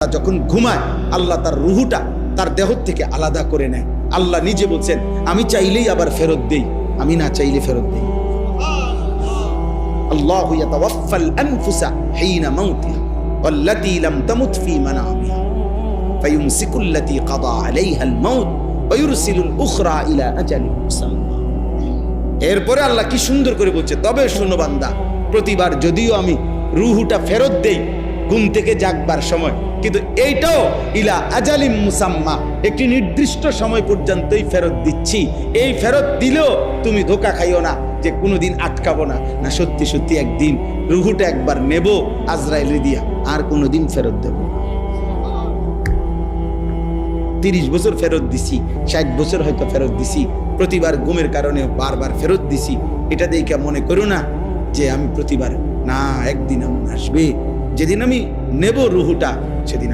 যখন ঘুমায় আল্লাহ তার রুহুটা তার দেহ থেকে আলাদা করে নেয়। আল্লাহ নিজে বলছেন, আমি চাইলেই আবার ফেরত দেই, আমি না চাইলে ফেরত দেই। আল্লাহু ইয়াতাওয়াফাল আনফুসা হিনা মাউতিহা ওয়াল্লাতী লাম তামুত ফী মানামিহা ফায়ুমসিকুল্লাতী কাদা আলাইহাল মাউত ওয়া ইউরসিলুল উখরা ইলা আজালিন মুসাম্মা। এরপরে আল্লাহ কি সুন্দর করে বলছে, তবে শোনো বান্দা, প্রতিবার যদিও আমি রুহুটা ফেরত দেই ঘুম থেকে জাগবার সময়, কিন্তু এইটাও ইলা আজালিম মুসাম্মা, একটি নির্দিষ্ট সময় পর্যন্তই ফেরত দিচ্ছি। এই ফেরত দিলেও তুমি ধোঁকা খাইও না যে কোনোদিন আটকাবো না, না সত্যি সত্যি একদিন রুহুটা একবার নেব আজরাইল দিয়া, আর কোনোদিন ফেরত দেব। 30 বছর ফেরত দিছি, 60 বছর হয়তো ফেরত দিছি, প্রতিবার ঘুমের কারণে বারবার ফেরত দিছি। এটা দেখে মনে করো না যে আমি প্রতিবার, না, একদিন এমন আসবে যেদিন আমি নেব রুহুটা, সেদিন